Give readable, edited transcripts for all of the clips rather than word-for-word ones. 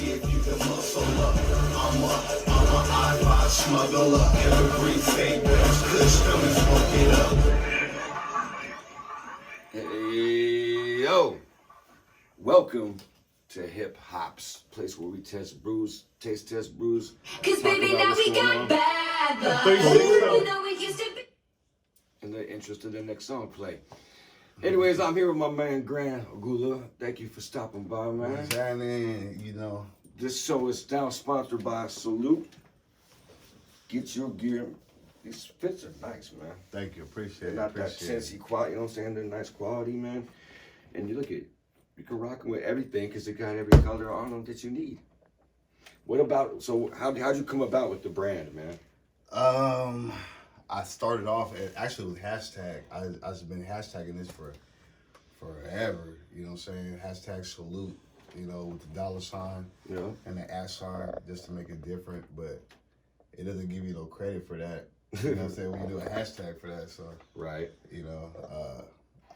see if you can muscle up. I'm a I-5 smuggler. Every fake bitch, kush, come and smoke it up. Hey, yo. Welcome to Hip Hops, place where we test brews, taste test brews. Cause baby, now we got bad love. You know it used to be. And they're interested in the next song play. Anyways, I'm here with my man Gullah. Thank you for stopping by, man. What's happening? You know, This show is now sponsored by Salute. Get your gear. These fits are nice, man. thank you, appreciate They're it. not that Appreciate it. fancy quality, you know what I'm saying? They're nice quality, man. And you look at, you can rock them with everything because they got every color on them that you need. What about, so how'd you come about with the brand, man? I started off actually with hashtag. I've been hashtagging this for forever. You know what I'm saying? Hashtag salute. You know, with the $sign You know? and the @ sign, just to make it different. But it doesn't give you no credit for that. You know what I'm saying? When you do a hashtag for that, so Right. you know,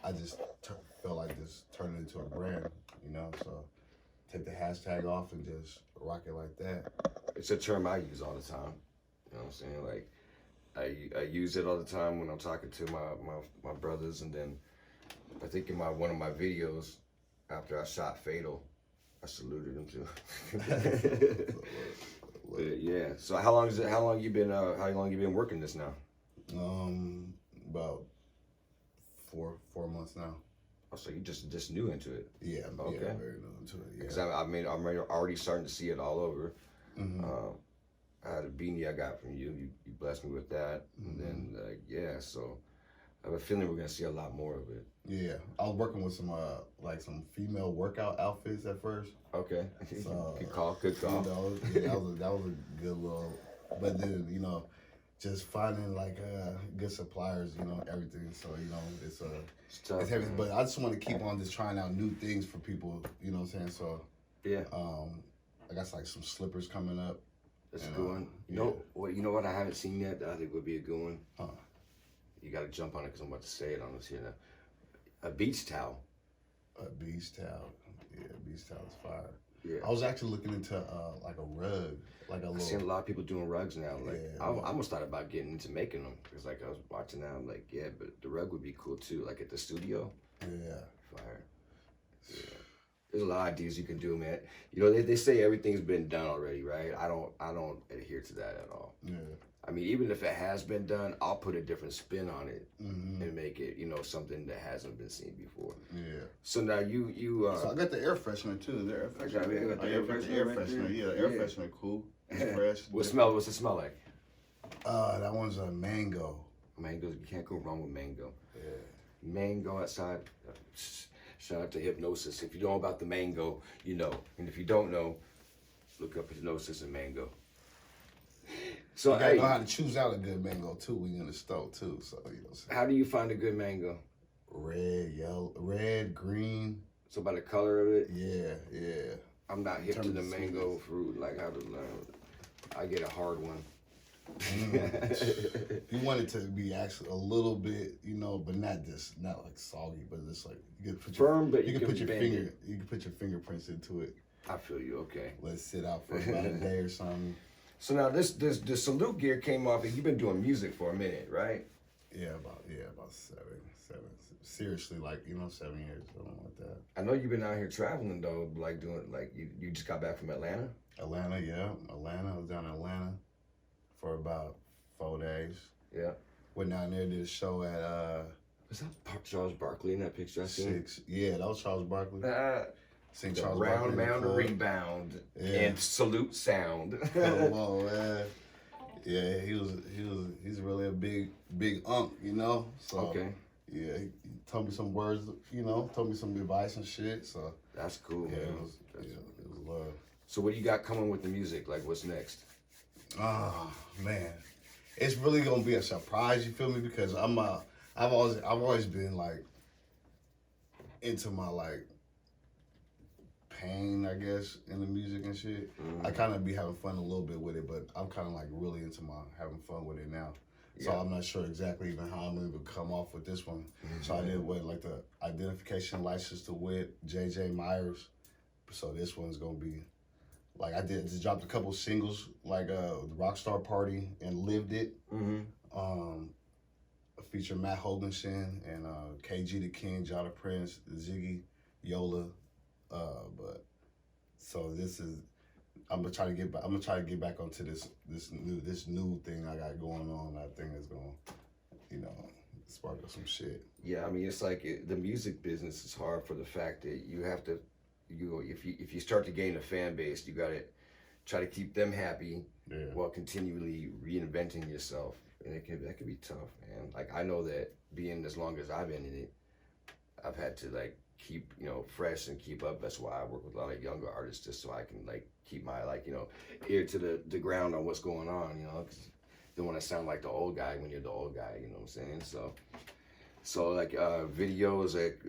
I just felt like just turn it into a brand. You know, so take the hashtag off and just rock it like that. It's a term I use all the time. You know what I'm saying? Like, I use it all the time when I'm talking to my brothers, and then I think in one of my videos after I shot Fatal, I saluted him too. But yeah. So how long you been working this now? About four months now. Oh, so you just new into it? Yeah, Okay. yeah, very new into it. Yeah. Because I'm already starting to see it all over. Mm-hmm. I had a beanie I got from you. You blessed me with that. Mm-hmm. And then yeah, so I have a feeling we're gonna see a lot more of it. Yeah, I was working with some female workout outfits at first. Okay. So, Good call. You know, yeah, that was a good little. But then just finding good suppliers, everything. So it's tough, it's heavy. man. But I just want to keep on just trying out new things for people. You know what I'm saying? So Yeah, I got some slippers coming up. that's a and, good one. You know what I haven't seen yet that I think would be a good one? You gotta jump on it because I'm about to say it on this here now. A beach towel. A beach towel. Yeah, beach towel is fire. Yeah. I was actually looking into like a rug, like a I've little. seen a lot of people doing rugs now. Like Yeah, I almost thought about getting into making them because like I was watching that. I'm like, yeah, but the rug would be cool too. Like at the studio. Yeah. Fire. Yeah. There's a lot of ideas you can do, man. You know, they say everything's been done already, right? I don't adhere to that at all. Yeah. I mean, even if it has been done, I'll put a different spin on it Mm-hmm. and make it, something that hasn't been seen before. Yeah. So now you So I got the air freshener too. The air I got freshener. the Oh, air yeah, freshener air right freshener. there. Yeah, the air Yeah. freshener cool. It's fresh. What's it smell like? That one's a mango. Mango, you can't go wrong with mango. Yeah. Mango outside. Shout out to Hypnosis. If you know about the mango, you know. And if you don't know, look up Hypnosis and mango. So You gotta hey, know how to choose out a good mango too when you're in the store too. So how do you find a good mango? red, yellow, red, green. So by the color of it, Yeah, yeah. I'm not hip to Determine the the mango fruit, like how to learn. I get a hard one. You want it to be actually a little bit, but not like soggy, but just like you can put Firm, but you you can can put your bend finger, it. you can put your fingerprints into it. I feel you, okay. Let it sit out for about a day or something. So now this Salute gear came off, and you've been doing music for a minute, right? Yeah, about seven. Seriously, 7 years, something like that. I know you've been out here traveling though, like doing you just got back from Atlanta. Atlanta, yeah, Atlanta. I was down in Atlanta for about 4 days. Yeah. Went down there, did a show at Was that Charles Barkley in that picture I seen? 6. Yeah, that was Charles Barkley. Seen The Charles round Barkley in the mound club. rebound Yeah. and salute sound. Come on, man. Yeah, he's really a big unk, So Okay. yeah, he told me some words, told me some advice and shit. So That's cool, yeah, man. it was love. So what do you got coming with the music? Like what's next? Oh man, it's really gonna be a surprise. You feel me? Because I've always been into my pain, I guess, in the music and shit. I kind of be having fun a little bit with it, but I'm kind of really into having fun with it now. So Yeah. I'm not sure exactly even how I'm gonna come off with this one. So I did the identification license to wit JJ Myers. So this one's gonna be Like I just dropped a couple singles, like the Rockstar Party and Lived It. Feature Matt Hoganson and KG the King, Jada Prince, Ziggy, Yola. But so this is I'm gonna try to get back. I'm gonna try to get back onto this new thing I got going on. I think it's gonna, spark up some shit. Yeah, I mean, it's like the music business is hard for the fact that you have to, if you start to gain a fan base, you gotta try to keep them happy while continually reinventing yourself, and that can be tough, man. Like I know that being as long as I've been in it, I've had to like keep fresh and keep up. That's why I work with a lot of younger artists, just so I can like keep my ear to the ground on what's going on, because you don't want to sound like the old guy when you're the old guy, you know what I'm saying? So like videos, like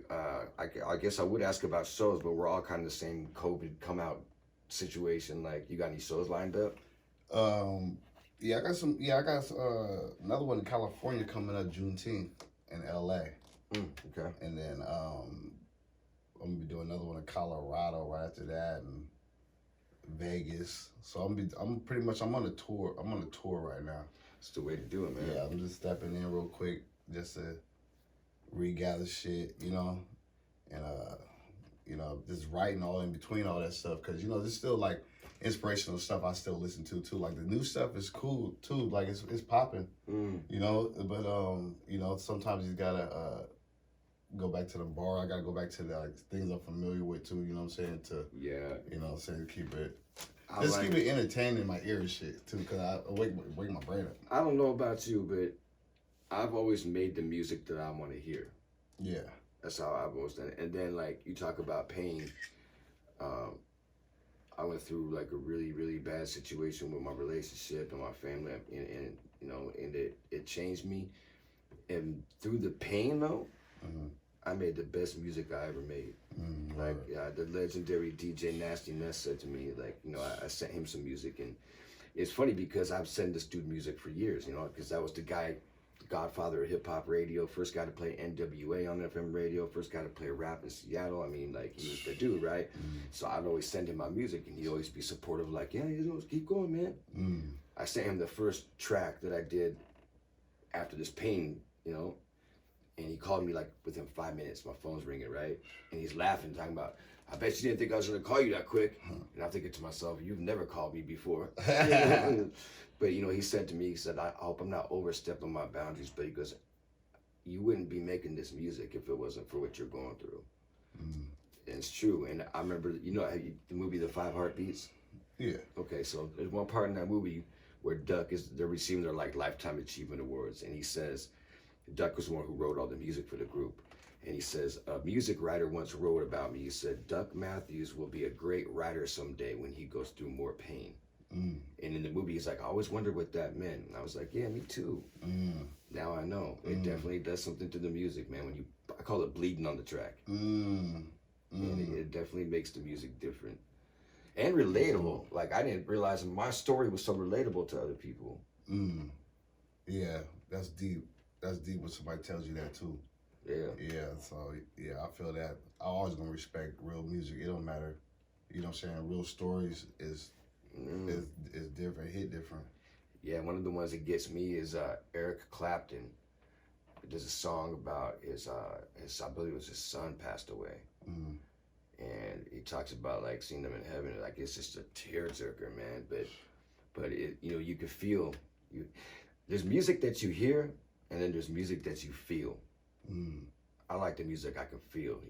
I guess I would ask about shows, but we're all kind of the same COVID come out situation. Like, you got any shows lined up? Yeah, I got some. Yeah, I got another one in California coming up Juneteenth in LA. Okay. And then I'm gonna be doing another one in Colorado right after that, and Vegas. So I'm pretty much on a tour. I'm on a tour right now. It's the way to do it, man. Yeah, I'm just stepping in real quick just to regather shit, and just writing all in between all that stuff, because there's still like inspirational stuff I still listen to too. Like the new stuff is cool too. Like it's popping, But sometimes you gotta go back to the bar. I gotta go back to the things I'm familiar with too. You know what I'm saying? Keep it. Keep it entertaining in my ear and shit too, because I wake my brain up. I don't know about you, but I've always made the music that I want to hear. Yeah. That's how I've always done it. And then like you talk about pain, I went through like a really, really bad situation with my relationship and my family, and it changed me. And through the pain though, I made the best music I ever made. The legendary DJ Nasty Ness said to me, like, I sent him some music, and it's funny because I've sent this dude music for years, because that was the guy, the godfather of hip hop radio, first guy to play NWA on FM radio, first guy to play rap in Seattle. I mean, like, he was the dude, right? So I'd always send him my music, and he'd always be supportive, like, yeah, keep going, man. I sent him the first track that I did after this pain, and he called me like within 5 minutes. My phone's ringing, right? And he's laughing, talking about, I bet you didn't think I was gonna call you that quick. And I'm thinking to myself, you've never called me before. But he said to me, he said, I hope I'm not overstepping my boundaries, but he goes, you wouldn't be making this music if it wasn't for what you're going through. And it's true. And I remember, the movie The Five Heartbeats? Yeah. Okay, so there's one part in that movie where they're receiving their like Lifetime Achievement Awards, and he says, Duck was the one who wrote all the music for the group. And he says, a music writer once wrote about me. He said, Duck Matthews will be a great writer someday when he goes through more pain. And in the movie, he's like, I always wondered what that meant. And I was like, yeah, me too. Now I know. It definitely does something to the music, man. I call it bleeding on the track. And it definitely makes the music different. And relatable. Like, I didn't realize my story was so relatable to other people. Yeah, that's deep. That's deep when somebody tells you that too. Yeah. Yeah, so yeah, I feel that. I always gonna respect real music. It don't matter. You know what I'm saying? Real stories is different, hit different. Yeah, one of the ones that gets me is Eric Clapton. There's a song about his I believe it was his son passed away. And he talks about like seeing them in heaven. Like, it's just a tearjerker, man. But it, you can feel there's music that you hear, and then there's music that you feel. I like the music I can feel,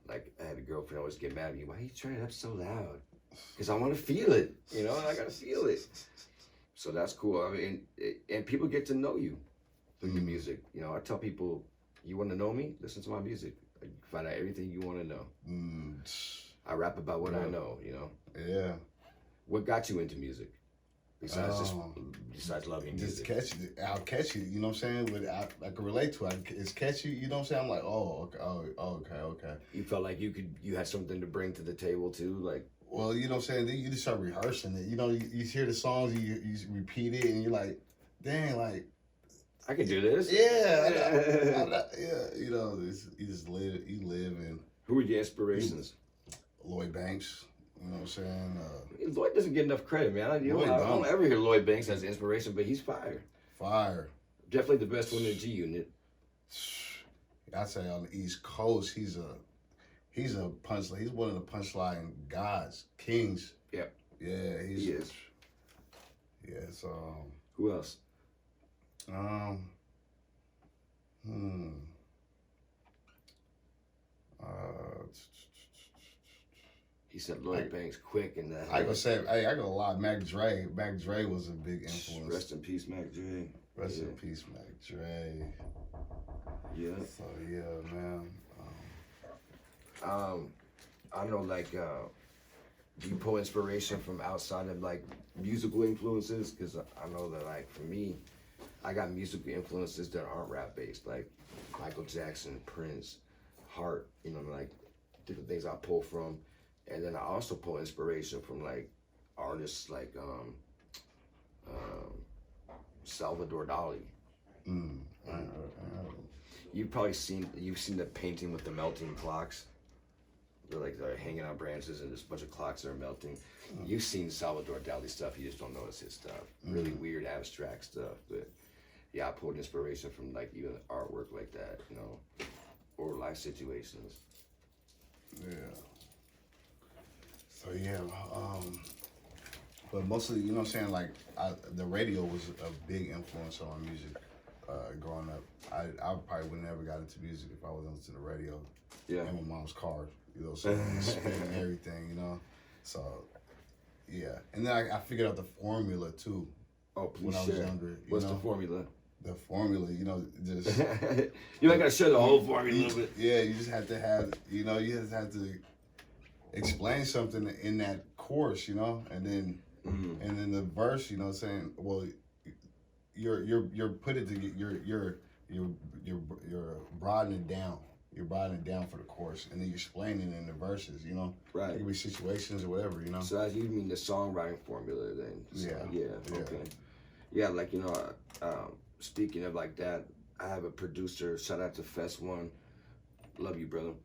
Like, I had a girlfriend always get mad at me. Why are you turning it up so loud? Because I want to feel it, and I got to feel it. So that's cool. I mean, and people get to know you through the music. I tell people, you want to know me? Listen to my music. You find out everything you want to know. I rap about what I know, Yeah. What got you into music? Besides loving just music. I'll catch you, you know what I'm saying? I can relate to it. It's catchy, you know what I'm saying? I'm like, okay. You felt like you had something to bring to the table too, like. Well, you know what I'm saying? Then you just start rehearsing it. You hear the songs, you repeat it, and you're like, dang, like, I can do this. Yeah, you just live and. Who were your inspirations? Lloyd Banks, You know what I'm saying? Lloyd doesn't get enough credit, man. I don't ever hear Lloyd Banks as an inspiration, but he's fire. Fire. Definitely the best one in the G Unit. I say on the East Coast, he's a punchline. He's one of the punchline gods, kings. Yep. Yeah, He is. Yes. Who else? He said Lloyd Banks quick and that. I gonna say, hey, I gonna lie. Mac Dre was a big influence. Rest in peace, Mac Dre. Rest in peace, Mac Dre. Yeah. So yeah, man. I know, like, do you pull inspiration from outside of like musical influences? Because I know that, like, for me, I got musical influences that aren't rap based, like Michael Jackson, Prince, Heart. You know, like different things I pull from, and then I also pull inspiration from like artists like Salvador Dali. You've seen the painting with the melting clocks. They're hanging on branches and there's a bunch of clocks that are melting. You've seen Salvador Dali stuff, you just don't notice his stuff. Really weird, abstract stuff. But yeah, I pulled inspiration from like even artwork like that, you know, or life situations. Yeah. So yeah, but mostly, you know what I'm saying, like the radio was a big influence on my music growing up. I probably would never got into music if I wasn't listening to the radio. Yeah. And my mom's car, you know, so spinning everything, you know. So yeah, and then I figured out the formula too. Oh, please when I was younger. What's the formula? The formula, you know, just you ain't gotta share the whole formula, but yeah, you just have to have, you know, you just have to explain something in that course, you know, and then the verse, you know, saying, well, you're put it to you're broadening it down. You're broadening it down for the course, and then you're explaining it in the verses, you know. Right. It could be situations or whatever, you know. So as you mean the songwriting formula, then? So, yeah. Okay. Yeah, like, you know, speaking of like that, I have a producer. Shout out to Fest One. Love you, brother.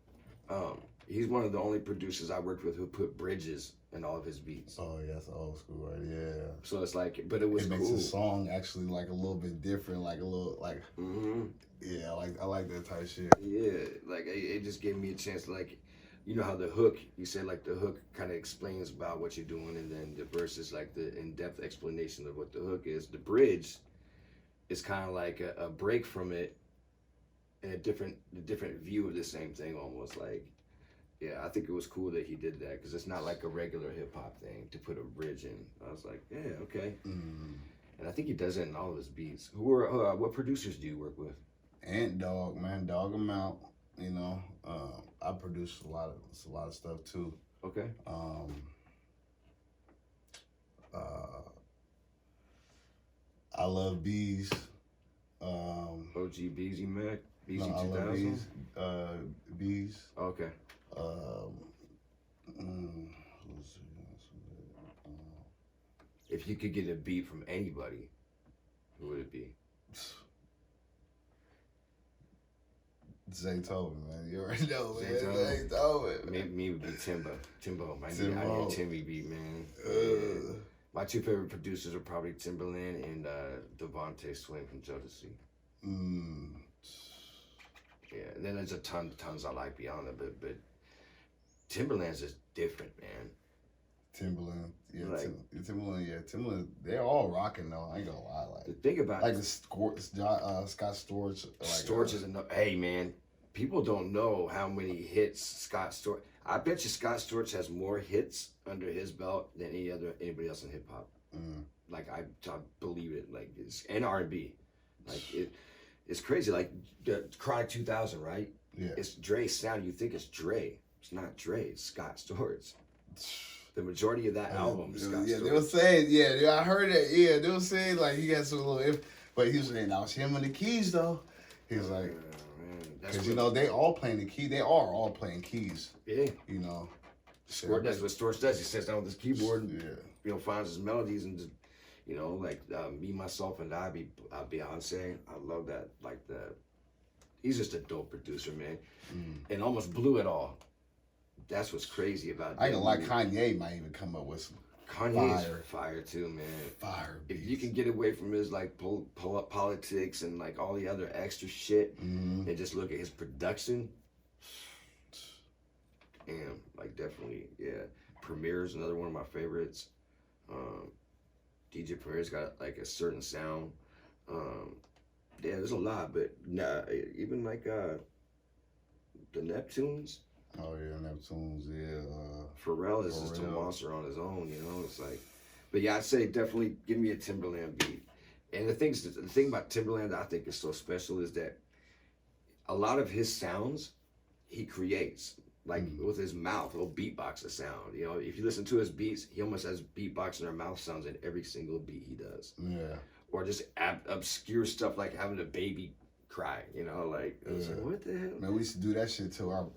He's one of the only producers I worked with who put bridges in all of his beats. Oh yeah, that's old school, right? Yeah. So it's like, but it was it makes cool. the song actually like a little bit different, like a little like. Yeah, I like that type of shit. Yeah, like it just gave me a chance to, like, you know how the hook, you said like the hook kind of explains about what you're doing, and then the verse is like the in-depth explanation of what the hook is. The bridge is kind of like a break from it and a different view of the same thing almost. Like, yeah, I think it was cool that he did that because it's not like a regular hip hop thing to put a bridge in. I was like, yeah, okay. And I think he does it in all of his beats. What producers do you work with? Ant Dog, man, dog him out. You know, I produce a lot of stuff too. Okay. I love Bees. OG Beezy Mac, BZ No, I 2000. love Bees. Bees. Okay. If you could get a beat from anybody, who would it be? Zaytoven, man. You already know, man. Zaytoven. Zaytoven. Me would be Timbo. I need a Timmy beat, man. My two favorite producers are probably Timberland and Devontae Swing from Jodeci. Yeah, and then there's tons I like beyond it, but Timberland's just different, man. Timberland, yeah, like, Timberland. They're all rocking though. I ain't gonna lie, like the thing about like the Scott Storch. Like, Storch is hey man, people don't know how many hits Scott Storch. I bet you Scott Storch has more hits under his belt than anybody else in hip hop. Like I believe it. Like it's and R&B, like it's crazy. Like the Chronic 2000, right? Yeah, it's Dre's sound. You think it's Dre? It's not Dre. It's Scott Storch. The majority of that album is Scott Storch. They were saying, I heard that. Yeah, they were saying like he got some little, but he was saying that was him on the keys though. He was like, because you know they all playing the key. They are all playing keys. Yeah, you know. That's what Storch does. He sits down with his keyboard, and, yeah, you know, finds his melodies and just, you know, like Me, Myself, and I, Beyonce. I love that. Like he's just a dope producer, man, and almost blew it all. that's what's crazy about I ain't that gonna lie, movie. Kanye might even come up with some Kanye's fire. fire too, man. fire If beats. you can get away from his like pull up politics and like all the other extra shit, Mhm. and just look at his production, damn, like definitely, yeah. Premier's another one of my favorites. DJ Premier's got like a certain sound. Yeah, there's a lot, but nah, even like the Neptunes. Oh yeah, Neptunes, yeah. Pharrell is just a Pharrell. monster on his own, you know. It's like, but yeah, I'd say definitely give me a Timberland beat. And the thing about Timberland that I think is so special is that a lot of his sounds he creates, like with his mouth. He'll beatbox a sound. You know, if you listen to his beats, he almost has beatboxing or mouth sounds in every single beat he does. Yeah. Or just obscure stuff like having a baby cry. You know, like it's like, what the hell? Man, we used to do that shit too.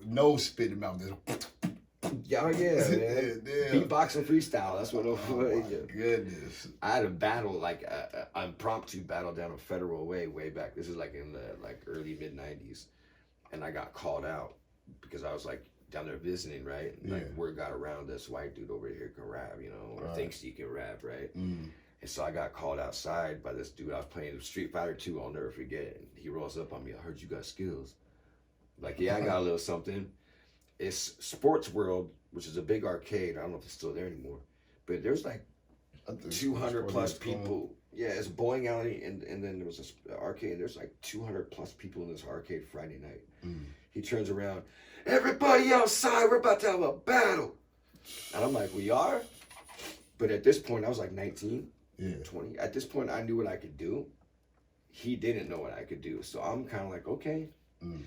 Nose spitting out this. Yeah, yeah, man. Yeah. Beatboxing freestyle. That's what it Oh was. my goodness. I had a battle, like a impromptu battle down on Federal way back. This is like in the early mid '90s, and I got called out because I was like down there visiting, right? And, like word got around this white dude over here can rap, you know, or thinks he can rap, right? Mm. And so I got called outside by this dude. I was playing Street Fighter 2. I'll never forget. And he rolls up on me. I heard you got skills. Like, yeah, I got a little something. It's Sports World, which is a big arcade. I don't know if it's still there anymore. But there's like 200 plus people. Yeah, it's bowling alley, and then there was this arcade. There's like 200 plus people in this arcade Friday night. Mm. He turns around, everybody outside, we're about to have a battle. And I'm like, we are? But at this point, I was like 19, 20. At this point, I knew what I could do. He didn't know what I could do. So I'm kind of like, okay. Mm.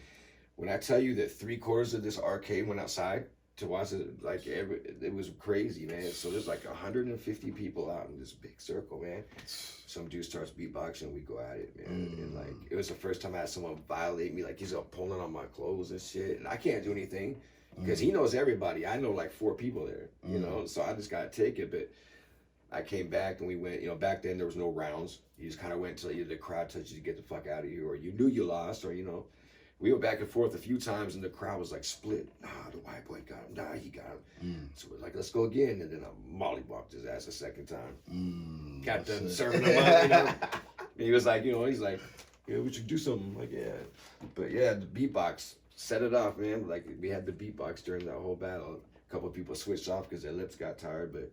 When I tell you that 3/4 of this arcade went outside to watch it, like it was crazy, man. So there's like 150 people out in this big circle, man. Some dude starts beatboxing, we go at it, man. And like it was the first time I had someone violate me, like he's up pulling on my clothes and shit, and I can't do anything because he knows everybody. I know like 4 people there, you know. So I just gotta take it. But I came back and we went. You know, back then there was no rounds. You just kind of went until either the crowd touched you to get the fuck out of here, or you knew you lost, or you know. We went back and forth a few times, and the crowd was like split. Nah, the white boy got him. Nah, he got him. So we're like, let's go again. And then I mollywopped his ass a second time. Got done serving him up, you know. And he was like, you know, he's like, yeah, we should do something. I'm like, yeah. But yeah, the beatbox set it off, man. Like we had the beatbox during that whole battle. A couple of people switched off because their lips got tired, but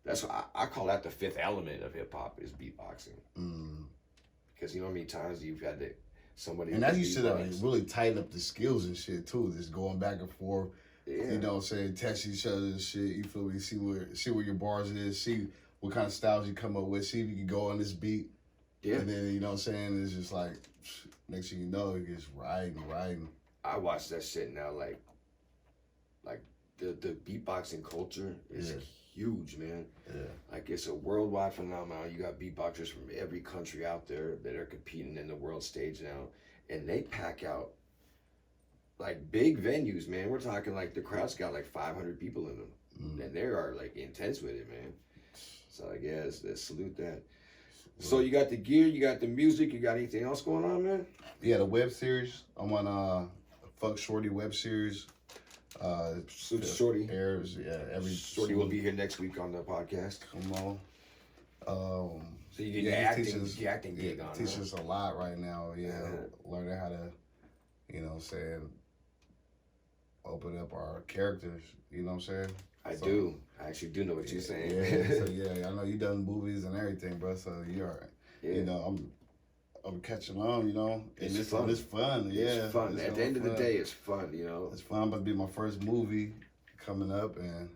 that's what I call that the fifth element of hip hop is beatboxing. Because you know how many times you've had to. Somebody and that used to really tighten up the skills and shit too. Just going back and forth, you know what I'm saying, test each other and shit. You feel me? See where your bars is, see what kind of styles you come up with, see if you can go on this beat. Yeah. And then you know what I'm saying, it's just like next thing you know, it gets riding. I watch that shit now, like the beatboxing culture is huge, man. Yeah. Like it's a worldwide phenomenon. You got beatboxers from every country out there that are competing in the world stage now, and they pack out like big venues, man. We're talking like the crowd's got like 500 people in them, and they are like intense with it, man. So I guess let's salute that. So you got the gear, you got the music, you got anything else going on, man? Yeah, the web series. I'm on Fuck Shorty web series. Shorty airs, every Shorty will be here next week on the podcast. Come on. So you get the acting gig on. Teaches us a lot right now. Learning how to, you know what I'm saying, open up our characters. You know what I'm saying? I actually do know what you're saying. I know you done movies and everything, bro. So you're, you know, I'm catching on, you know. It's fun. It's fun, It's fun. At the end of the day, it's fun, you know. It's fun. About to be my first movie coming up, and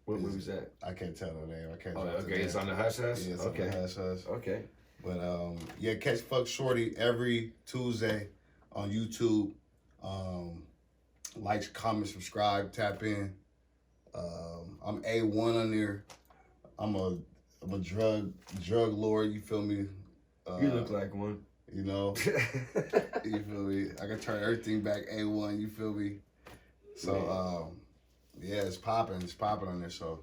what movie's that? I can't tell the name. I can't. Okay. It's on the Hush Hush. Yeah, it's on the Hush Hush. Okay. But catch Fuck Shorty every Tuesday on YouTube. Like, comment, subscribe, tap in. I'm A1 on there. I'm a drug lord. You feel me? You look like one. You know, you feel me? I can turn everything back A1. You feel me? So it's popping. It's popping on there. So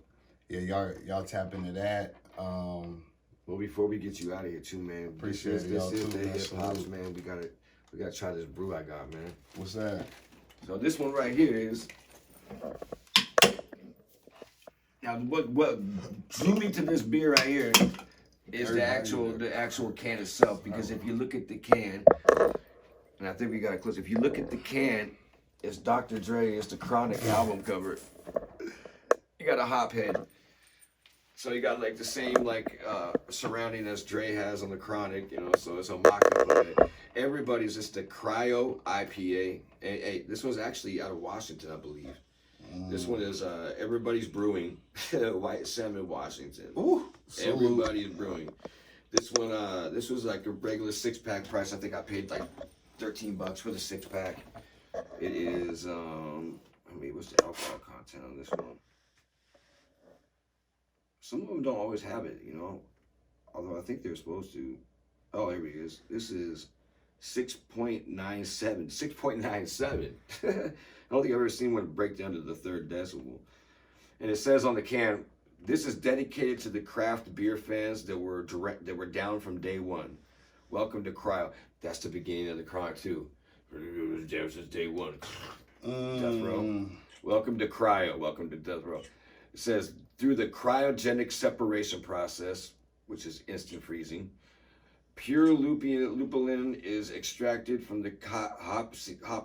y'all tap into that. Well, before we get you out of here too, man. Appreciate this y'all is too, the man. hip hops, man. We gotta try this brew I got, man. What's that? So this one right here is. Now what drew me to this beer right here is the actual can itself, because if you look at the can, and I think we got it close. If you look at the can, it's Dr. Dre, it's the Chronic album cover. You got a hop head. So you got like the same like surrounding as Dre has on the Chronic, you know, so it's a mock-up of it. Everybody's just the Cryo IPA. Hey, this one's actually out of Washington, I believe. This one is Everybody's Brewing, White Salmon, Washington. Ooh, Everybody's Brewing. This one, this was like a regular 6-pack price. I think I paid like $13 for the 6-pack. It is, I mean, what's the alcohol content on this one? Some of them don't always have it, you know, although I think they're supposed to. Oh, here it is. This is 6.97. 6.97. I don't think I've ever seen one break down to the third decimal. And it says on the can, this is dedicated to the craft beer fans that were down from day one. Welcome to Cryo. That's the beginning of the Chronic too. Down since day one. Death Row. Welcome to Cryo. Welcome to Death Row. It says, through the cryogenic separation process, which is instant freezing, pure lupulin is extracted from the hop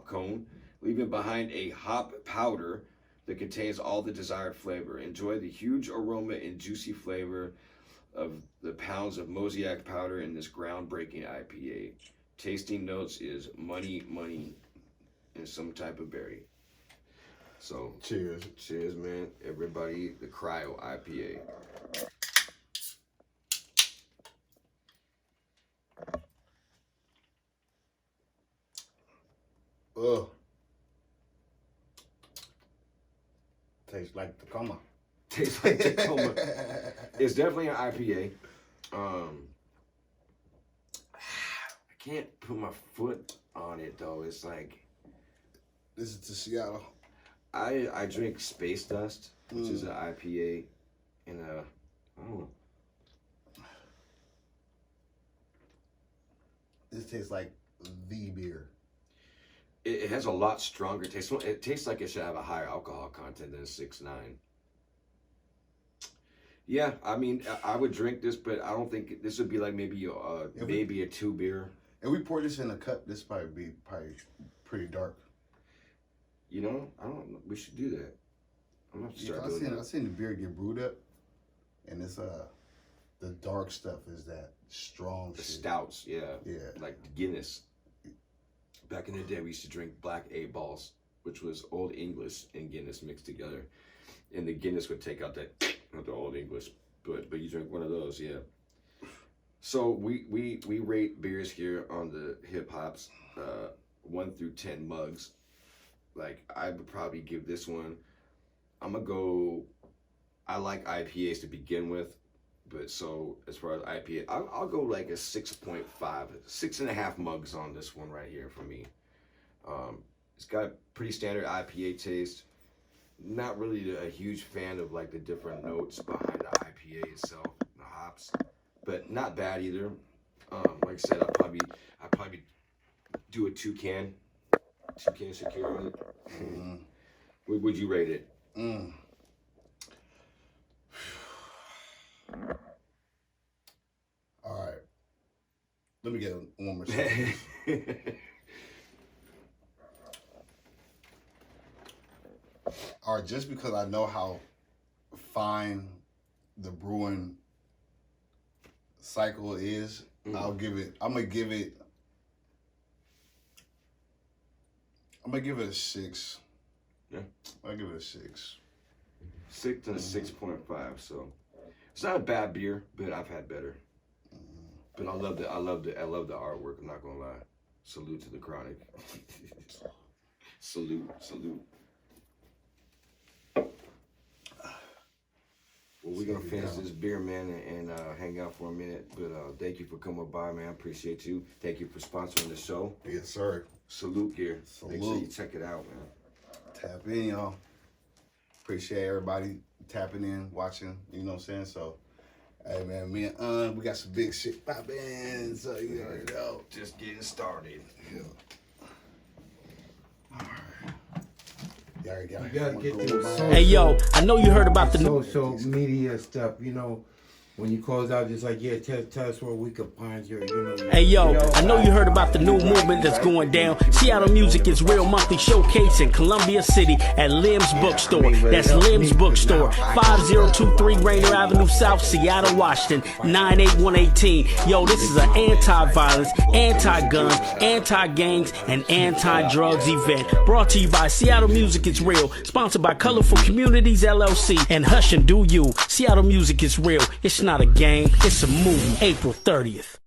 cone, leaving behind a hop powder that contains all the desired flavor. Enjoy the huge aroma and juicy flavor of the pounds of mosaic powder in this groundbreaking IPA. Tasting notes is money, and some type of berry. So, cheers, man. Everybody, the Cryo IPA. Ugh. Tastes like Tacoma. Tastes like Tacoma. It's definitely an IPA. I can't put my foot on it though. It's like, this is to Seattle. I drink Space Dust, which is an IPA, and I don't know. This tastes like the beer. It has a lot stronger taste. It tastes like it should have a higher alcohol content than 6.9. Yeah, I mean, I would drink this, but I don't think this would be like maybe a 2 beer. If we pour this in a cup, this probably be pretty dark. You know, I don't know. We should do that. I'm gonna start doing that. I've seen the beer get brewed up, and it's the dark stuff is that strong The shit. stouts, yeah, Yeah. like Guinness. Back in the day, we used to drink black 8-balls, which was Old English and Guinness mixed together, and the Guinness would take out that not the Old English, but you drink one of those, yeah. So we rate beers here on the Hip Hops, 1 through 10 mugs. Like, I would probably give this one, I'm gonna go, I like IPAs to begin with, but so as far as IPA, I'll go like a 6.5, 6.5 mugs on this one right here for me. It's got pretty standard IPA taste. Not really a huge fan of like the different notes behind the IPA itself, the hops, but not bad either. Like I said, I'll probably do a 2-can secure on it. What would you rate it? All right. Let me get one more shot. All right, just because I know how fine the brewing cycle is, I'm gonna give it a 6. Yeah. I'll give it a 6. 6 and a 6.5, so it's not a bad beer, but I've had better. But I love the artwork, I'm not gonna lie. Salute to the Chronic. Salute. Well, we're gonna finish this beer, man, and hang out for a minute. But thank you for coming by, man. I appreciate you. Thank you for sponsoring the show. Yes, sir. Salute gear. Salute. Make sure you check it out, man. Tap in, y'all. Appreciate everybody tapping in, watching. You know what I'm saying? So, hey, man, me and we got some big shit popping. So, you already know. Just getting started. Yeah. All right. You gotta get them social, Hey yo, I know you heard about the new social media stuff, you know. When you close out, just like, yeah, tell us where we could find you, you know. Hey yo, I know you heard about the new movement that's going down. Seattle Music is Real monthly showcase in Columbia City at Lim's Bookstore. That's Lim's Bookstore, 5023 Rainer Avenue South, Seattle, Washington, 98118. Yo, this is an anti-violence, anti-guns, anti-gangs, and anti-drugs event. Brought to you by Seattle Music is Real, sponsored by Colorful Communities LLC and Hush and Do You. Seattle Music is Real. It's not a game, it's a movie. April 30th.